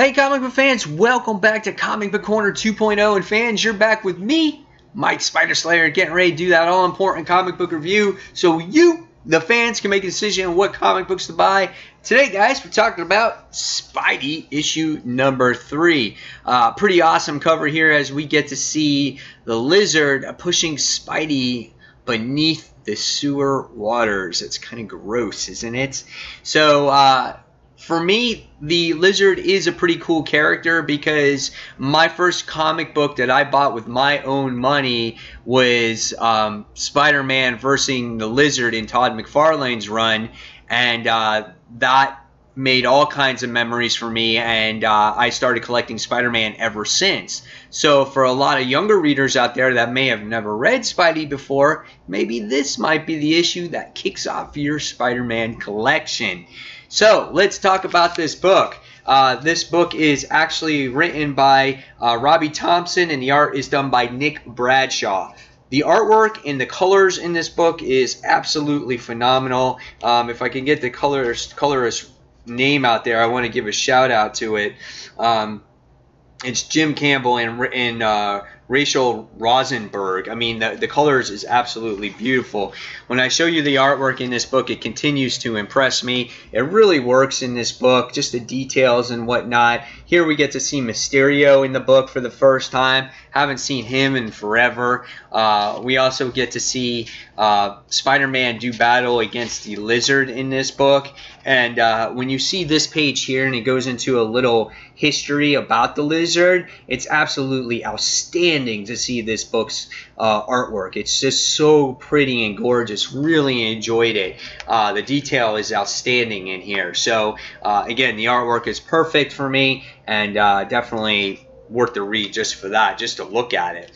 Hey comic book fans, welcome back to Comic Book Corner 2.0, and fans, you're back with me, Mike Spider Slayer, getting ready to do that all-important comic book review so you, the fans, can make a decision on what comic books to buy. Today, guys, we're talking about Spidey issue number 3. Pretty awesome cover here as we get to see the Lizard pushing Spidey beneath the sewer waters. It's kind of gross, isn't it? So, for me, the Lizard is a pretty cool character because my first comic book that I bought with my own money was Spider-Man versus the Lizard in Todd McFarlane's run, and that made all kinds of memories for me, and I started collecting Spider-Man ever since. So for a lot of younger readers out there that may have never read Spidey before, maybe this might be the issue that kicks off your Spider-Man collection. So let's talk about this book. This book is actually written by Robbie Thompson, and the art is done by Nick Bradshaw. The artwork and the colors in this book is absolutely phenomenal. If I can get the colorist name out there, I want to give a shout out to it. It's Jim Campbell and Rachel Rosenberg. I mean, the colors is absolutely beautiful. When I show you the artwork in this book, it continues to impress me. It really works in this book, just the details and whatnot. Here we get to see Mysterio in the book for the first time. Haven't seen him in forever. We also get to see Spider-Man do battle against the Lizard in this book. And when you see this page here and it goes into a little history about the Lizard, it's absolutely outstanding to see this book's artwork. It's just so pretty and gorgeous. Really enjoyed it. The detail is outstanding in here. So again, the artwork is perfect for me, and definitely worth the read just for that, just to look at it.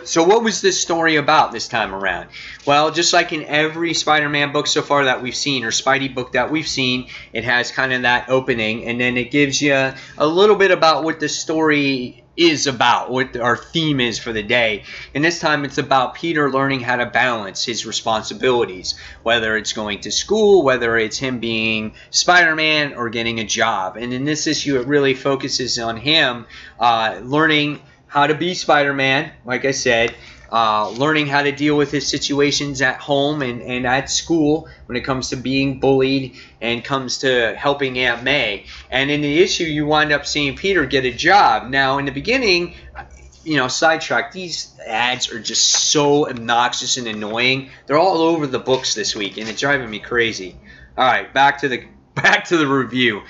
So what was this story about this time around? Well, just like in every Spider-Man book so far that we've seen, or Spidey book that we've seen, it has kind of that opening, and then it gives you a little bit about what the story is about, what our theme is for the day. And this time it's about Peter learning how to balance his responsibilities, whether it's going to school, whether it's him being Spider-Man, or getting a job. And in this issue, it really focuses on him learning how to be Spider-Man, like I said, learning how to deal with his situations at home and at school when it comes to being bullied and comes to helping Aunt May. And in the issue, you wind up seeing Peter get a job. Now, in the beginning, you know, sidetrack, these ads are just so obnoxious and annoying. They're all over the books this week, and it's driving me crazy. All right, back to the review.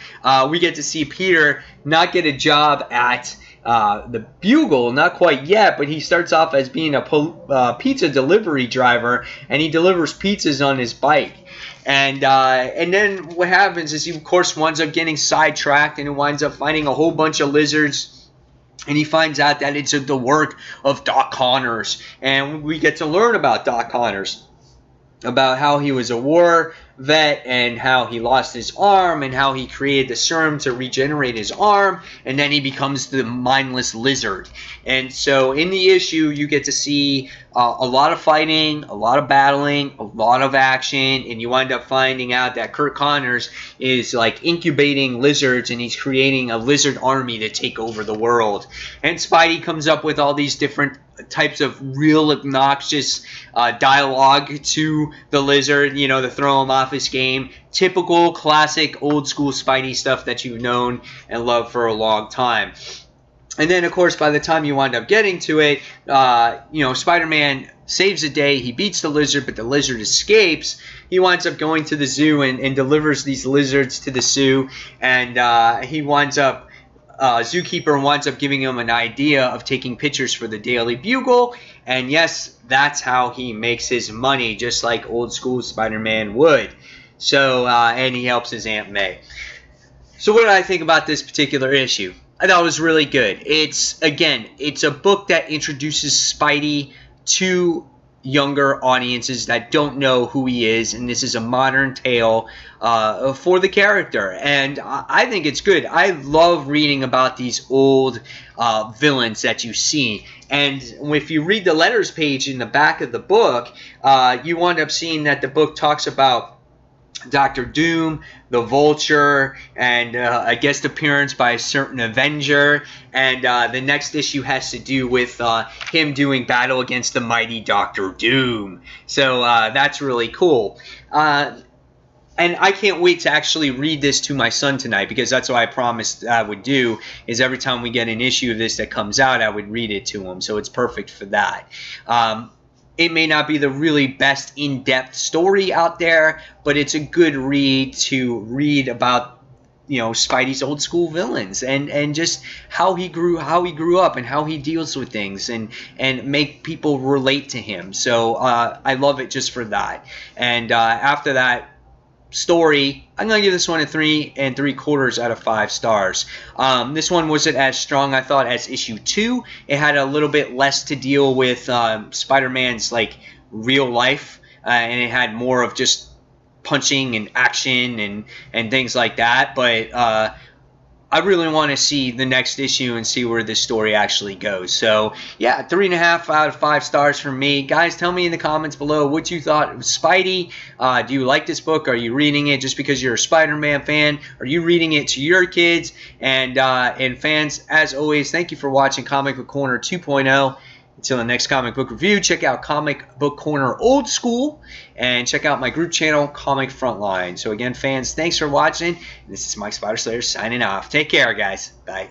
We get to see Peter not get a job at the Bugle, not quite yet, but he starts off as being a pizza delivery driver, and he delivers pizzas on his bike. And then what happens is he, of course, winds up getting sidetracked, and he winds up finding a whole bunch of lizards, and he finds out that it's the work of Doc Connors. And we get to learn about Doc Connors, about how he was a war vet and how he lost his arm and how he created the serum to regenerate his arm, and then he becomes the mindless Lizard. And so in the issue, you get to see a lot of fighting, a lot of battling, a lot of action, and you wind up finding out that Curt Connors is like incubating lizards, and he's creating a lizard army to take over the world. And Spidey comes up with all these different types of real obnoxious dialogue to the Lizard, you know, to throw him off his game. Typical, classic, old school Spidey stuff that you've known and loved for a long time. And then, of course, by the time you wind up getting to it, you know, Spider-Man saves the day. He beats the Lizard, but the Lizard escapes. He winds up going to the zoo and delivers these lizards to the zoo, and he winds up zookeeper winds up giving him an idea of taking pictures for the Daily Bugle, and yes, that's how he makes his money, just like old school Spider-Man would. So, and he helps his Aunt May. So what did I think about this particular issue? I thought it was really good. It's, again, it's a book that introduces Spidey to younger audiences that don't know who he is, and this is a modern tale for the character, and I think it's good. I love reading about these old villains that you see, and if you read the letters page in the back of the book, you wind up seeing that the book talks about Doctor Doom, the Vulture, and a guest appearance by a certain Avenger. And the next issue has to do with him doing battle against the mighty Doctor Doom. So that's really cool. And I can't wait to actually read this to my son tonight, because that's what I promised I would do, is every time we get an issue of this that comes out, I would read it to him. So it's perfect for that. It may not be the really best in-depth story out there, but it's a good read to read about, you know, Spidey's old school villains and just how he grew up and how he deals with things and make people relate to him. So I love it just for that. And after that story, I'm going to give this one a 3 3/4 out of 5 stars. This one wasn't as strong, I thought, as issue 2. It had a little bit less to deal with Spider-Man's like real life, and it had more of just punching and action and things like that. But I really want to see the next issue and see where this story actually goes. So, yeah, 3.5 out of 5 stars from me. Guys, tell me in the comments below what you thought of Spidey. Do you like this book? Are you reading it just because you're a Spider-Man fan? Are you reading it to your kids? And fans, as always, thank you for watching Comic Book Corner 2.0. Until the next comic book review, check out Comic Book Corner Old School and check out my group channel, Comic Frontline. So again, fans, thanks for watching. This is Mike Spider Slayer signing off. Take care, guys. Bye.